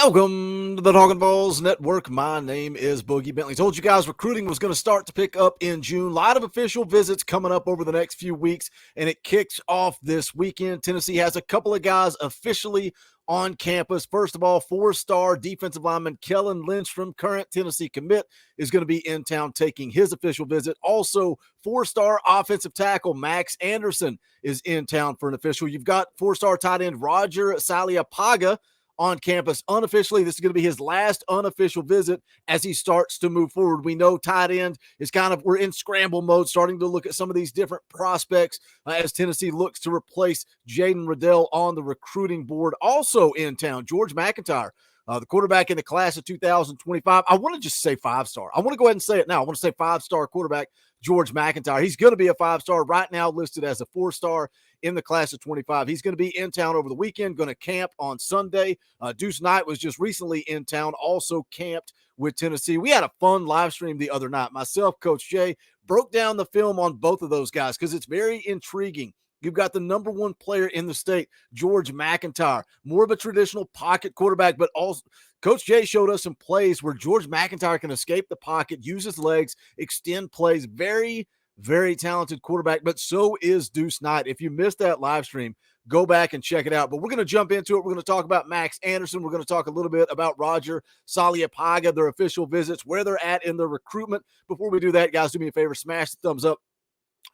Welcome to the Talkin VAWLS Network. My name is Boogie Bentley. Told you guys recruiting was going to start to pick up in June. A lot of official visits coming up over the next few weeks, and it kicks off this weekend. Tennessee has a couple of guys officially on campus. First of all, four-star defensive lineman Kellen Lindstrom, current Tennessee commit, is going to be in town taking his official visit. Also, four-star offensive tackle Max Anderson is in town for an official. You've got four-star tight end Roger Saliapaga on campus unofficially. This is going to be his last unofficial visit as he starts to move forward. We know tight end is we're in scramble mode, starting to look at some of these different prospects as Tennessee looks to replace Jaden Riddell on the recruiting board. Also in town, George McIntyre, the quarterback in the class of 2025. I want to just say five-star. I want to go ahead and say it now. I want to say five-star quarterback George McIntyre. He's going to be a five-star, right now listed as a four-star in the class of 25. He's going to be in town over the weekend, going to camp on Sunday. Deuce Knight was just recently in town, also camped with Tennessee. We had a fun live stream the other night. Myself, Coach Jay, broke down the film on both of those guys because it's very intriguing. You've got the number one player in the state, George McIntyre, more of a traditional pocket quarterback, but also Coach Jay showed us some plays where George McIntyre can escape the pocket, use his legs, extend plays. Very, very talented quarterback, but so is Deuce Knight. If you missed that live stream, go back and check it out. But we're going to jump into it. We're going to talk about Max Anderson. We're going to talk a little bit about Roger Saliapaga, their official visits, where they're at in their recruitment. Before we do that, guys, do me a favor, smash the thumbs up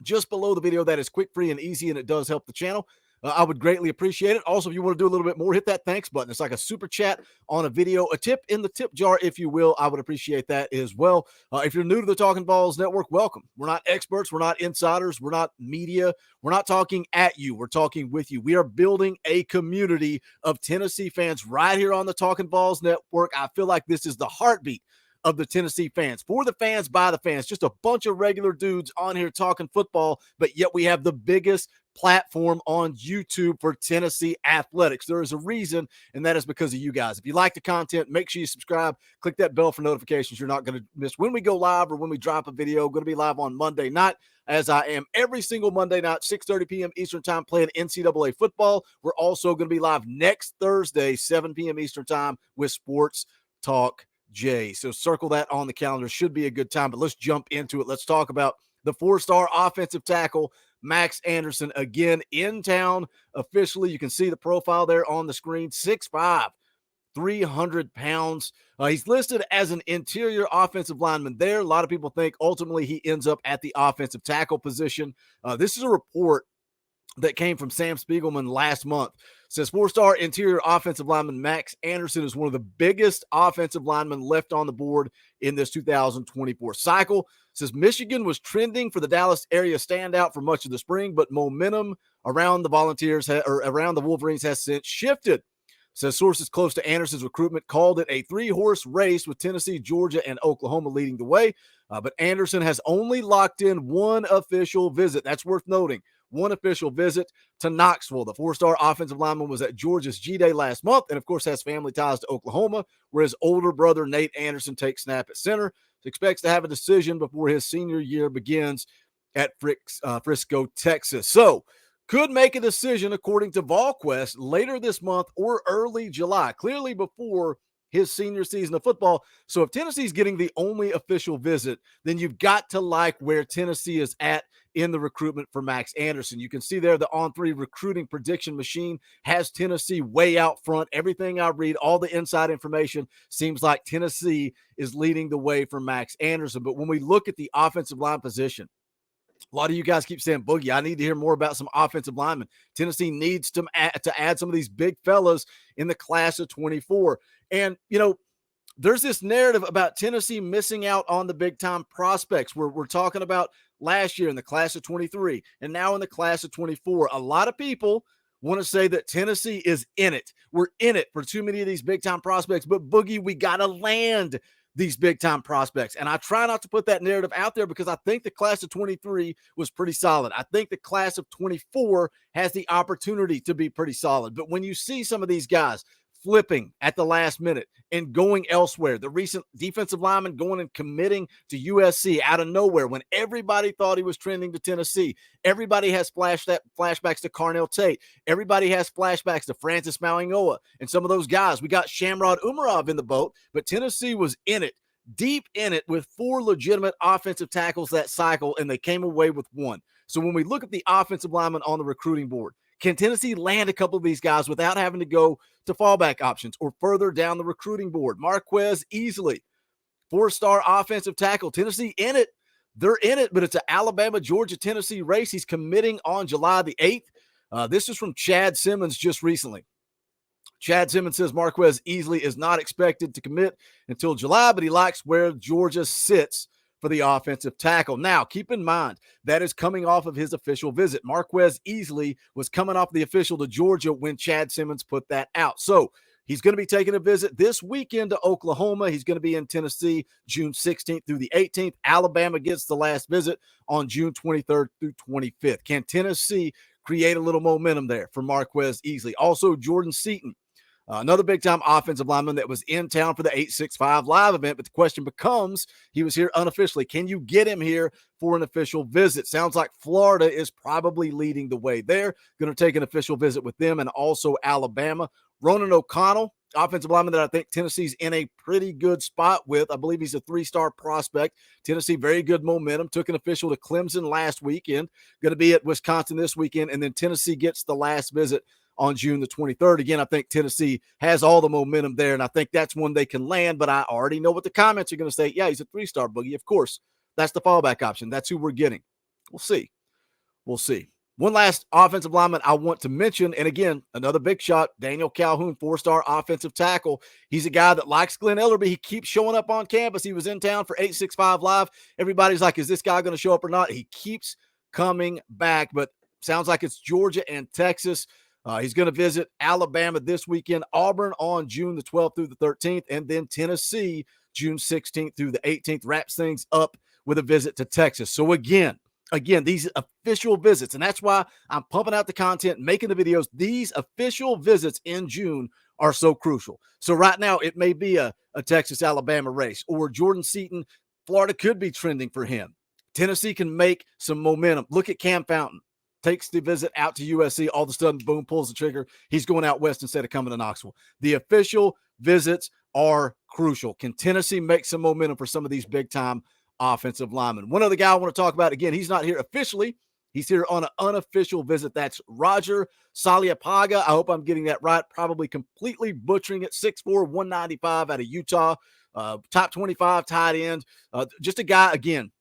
just below the video. That is quick, free, and easy, and it does help the channel. I would greatly appreciate it. Also, if you want to do a little bit more, hit that thanks button. It's like a super chat on a video, a tip in the tip jar, if you will. I would appreciate that as well. If you're new to the Talkin VAWLS Network, welcome. We're not experts. We're not insiders. We're not media. We're not talking at you. We're talking with you. We are building a community of Tennessee fans right here on the Talkin VAWLS Network. I feel like this is the heartbeat of the Tennessee fans, for the fans, by the fans, just a bunch of regular dudes on here talking football, but yet we have the biggest platform on YouTube for Tennessee athletics. There is a reason, and that is because of you guys. If you like the content, make sure you subscribe, click that bell for notifications. You're not going to miss when we go live or when we drop a video. Going to be live on Monday night, as I am every single Monday night, 6:30 p.m. Eastern time, playing NCAA football. We're also going to be live next Thursday, 7 p.m. Eastern time, with Sports Talk Jay. So circle that on the calendar. Should be a good time, but let's jump into it. Let's talk about the four-star offensive tackle, Max Anderson, again in town officially. You can see the profile there on the screen. 6'5", 300 pounds. He's listed as an interior offensive lineman there. A lot of people think ultimately he ends up at the offensive tackle position. This is a report that came from Sam Spiegelman last month. It says four-star interior offensive lineman Max Anderson is one of the biggest offensive linemen left on the board in this 2024 cycle. It says Michigan was trending for the Dallas area standout for much of the spring, but momentum around the around the Wolverines has since shifted. It says sources close to Anderson's recruitment called it a three-horse race with Tennessee, Georgia, and Oklahoma leading the way. But Anderson has only locked in one official visit. That's worth noting. One official visit to Knoxville. The four-star offensive lineman was at Georgia's G-Day last month and, of course, has family ties to Oklahoma, where his older brother, Nate Anderson, takes snap at center. He expects to have a decision before his senior year begins at Frisco, Texas. So, could make a decision, according to VolQuest, later this month or early July, clearly before his senior season of football. So if Tennessee's getting the only official visit, then you've got to like where Tennessee is at in the recruitment for Max Anderson. You can see there the On3 recruiting prediction machine has Tennessee way out front. Everything I read, all the inside information, seems like Tennessee is leading the way for Max Anderson. But when we look at the offensive line position, a lot of you guys keep saying, Boogie, I need to hear more about some offensive linemen. Tennessee needs to add some of these big fellas in the class of 24. And, you know, there's this narrative about Tennessee missing out on the big-time prospects. We're talking about last year in the class of 23 and now in the class of 24. A lot of people want to say that Tennessee is in it. We're in it for too many of these big-time prospects. But, Boogie, we got to land these big-time prospects. And I try not to put that narrative out there because I think the class of 23 was pretty solid. I think the class of 24 has the opportunity to be pretty solid. But when you see some of these guys, flipping at the last minute and going elsewhere. The recent defensive lineman going and committing to USC out of nowhere when everybody thought he was trending to Tennessee. Everybody has flashbacks to Carnell Tate. Everybody has flashbacks to Francis Mauigoa and some of those guys. We got Shamrod Umarov in the boat, but Tennessee was in it, deep in it, with 4 legitimate offensive tackles that cycle, and they came away with 1. So when we look at the offensive linemen on the recruiting board, can Tennessee land a couple of these guys without having to go to fallback options or further down the recruiting board? Marquez easily, 4-star offensive tackle. Tennessee in it. They're in it, but it's an Alabama, Georgia, Tennessee race. He's committing on July the 8th. This is from Chad Simmons just recently. Chad Simmons says Marquez easily is not expected to commit until July, but he likes where Georgia sits for the offensive tackle. Now, keep in mind, that is coming off of his official visit. Marquez easily was coming off the official to Georgia when Chad Simmons put that out. So he's going to be taking a visit this weekend to Oklahoma. He's going to be in Tennessee June 16th through the 18th. Alabama gets the last visit on June 23rd through 25th. Can Tennessee create a little momentum there for Marquez easily? Also, Jordan Seaton, another big-time offensive lineman that was in town for the 865 live event, but the question becomes, he was here unofficially. Can you get him here for an official visit? Sounds like Florida is probably leading the way there. Going to take an official visit with them, and also Alabama. Ronan O'Connell, offensive lineman that I think Tennessee's in a pretty good spot with. I believe he's a 3-star prospect. Tennessee, very good momentum. Took an official to Clemson last weekend. Going to be at Wisconsin this weekend, and then Tennessee gets the last visit on June the 23rd. Again, I think Tennessee has all the momentum there, and I think that's one they can land, but I already know what the comments are going to say. Yeah, he's a 3-star, Boogie. Of course, that's the fallback option. That's who we're getting. We'll see. We'll see. One last offensive lineman I want to mention, and again, another big shot, Daniel Calhoun, 4-star offensive tackle. He's a guy that likes Glenn Ellerby. He keeps showing up on campus. He was in town for 865 Live. Everybody's like, is this guy going to show up or not? He keeps coming back, but sounds like it's Georgia and Texas. He's going to visit Alabama this weekend, Auburn on June the 12th through the 13th, and then Tennessee June 16th through the 18th. Wraps things up with a visit to Texas. So again, these official visits, and that's why I'm pumping out the content, making the videos. These official visits in June are so crucial. So right now, it may be a Texas-Alabama race, or Jordan Seaton, Florida could be trending for him. Tennessee can make some momentum. Look at Cam Fountain. Takes the visit out to USC. All of a sudden, boom, pulls the trigger. He's going out west instead of coming to Knoxville. The official visits are crucial. Can Tennessee make some momentum for some of these big-time offensive linemen? One other guy I want to talk about, again, he's not here officially. He's here on an unofficial visit. That's Roger Saliapaga. I hope I'm getting that right. Probably completely butchering it. 6'4", 195 out of Utah. Top 25 tight end. Just a guy, again,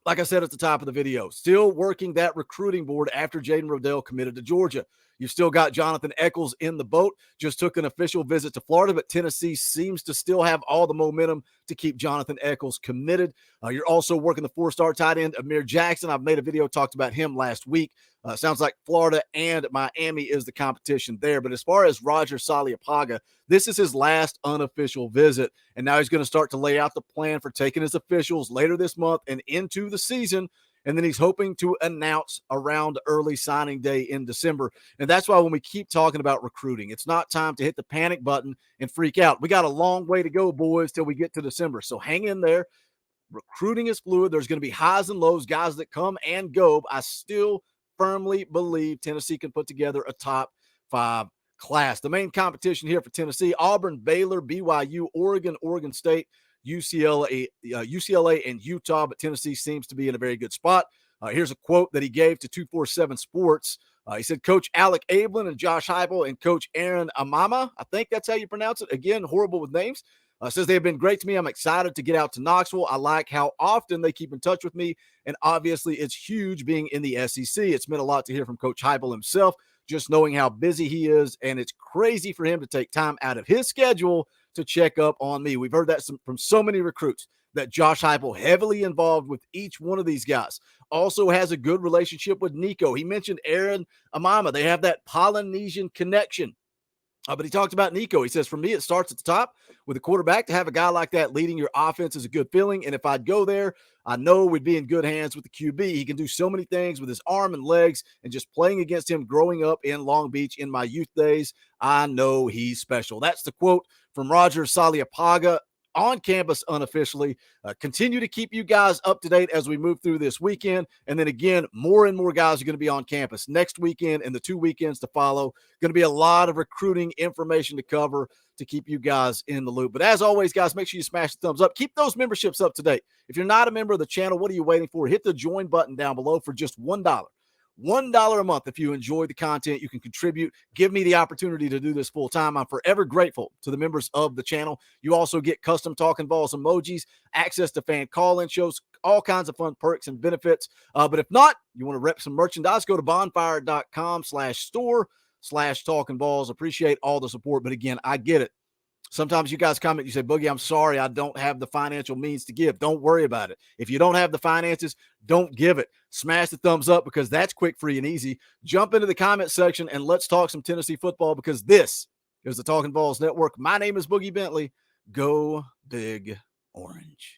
like I said at the top of the video, still working that recruiting board after Jaden Rodell committed to Georgia. You've still got Jonathan Eccles in the boat. Just took an official visit to Florida, but Tennessee seems to still have all the momentum to keep Jonathan Eccles committed. You're also working the 4-star tight end, Amir Jackson. I've made a video, talked about him last week. Sounds like Florida and Miami is the competition there. But as far as Roger Saliapaga, this is his last unofficial visit, and now he's going to start to lay out the plan for taking his officials later this month and into the season. And then he's hoping to announce around early signing day in December. And that's why when we keep talking about recruiting, it's not time to hit the panic button and freak out. We got a long way to go, boys, till we get to December. So hang in there. Recruiting is fluid. There's going to be highs and lows, guys that come and go. I still firmly believe Tennessee can put together a top 5 class. The main competition here for Tennessee: Auburn, Baylor, BYU, Oregon, Oregon State, UCLA, and Utah, but Tennessee seems to be in a very good spot. Here's a quote that he gave to 247 Sports. He said, Coach Alec Ablin and Josh Heupel and Coach Aaron Amama, I think that's how you pronounce it. Again, horrible with names. Says they have been great to me. I'm excited to get out to Knoxville. I like how often they keep in touch with me, and obviously it's huge being in the SEC. It's meant a lot to hear from Coach Heupel himself, just knowing how busy he is, and it's crazy for him to take time out of his schedule to check up on me. We've heard that from so many recruits, that Josh Heupel heavily involved with each one of these guys. Also has a good relationship with Nico. He mentioned Aaron Amama. They have that Polynesian connection. But he talked about Nico. He says, for me, it starts at the top with a quarterback. To have a guy like that leading your offense is a good feeling. And if I'd go there, I know we'd be in good hands with the QB. He can do so many things with his arm and legs, and just playing against him growing up in Long Beach in my youth days, I know he's special. That's the quote from Roger Saliapaga on campus unofficially. Continue to keep you guys up to date as we move through this weekend. And then again, more and more guys are going to be on campus next weekend and the 2 weekends to follow. Going to be a lot of recruiting information to cover to keep you guys in the loop. But as always, guys, make sure you smash the thumbs up. Keep those memberships up to date. If you're not a member of the channel, what are you waiting for? Hit the join button down below for just $1. $1 a month. If you enjoy the content, you can contribute. Give me the opportunity to do this full time. I'm forever grateful to the members of the channel. You also get custom Talkin' Balls emojis, access to fan call-in shows, all kinds of fun perks and benefits. But if not, you want to rep some merchandise, go to bonfire.com/store/Talkin' Balls. Appreciate all the support. But again, I get it. Sometimes you guys comment, you say, Boogie, I'm sorry, I don't have the financial means to give. Don't worry about it. If you don't have the finances, don't give it. Smash the thumbs up because that's quick, free, and easy. Jump into the comment section and let's talk some Tennessee football because this is the Talkin' Balls Network. My name is Boogie Bentley. Go Big Orange.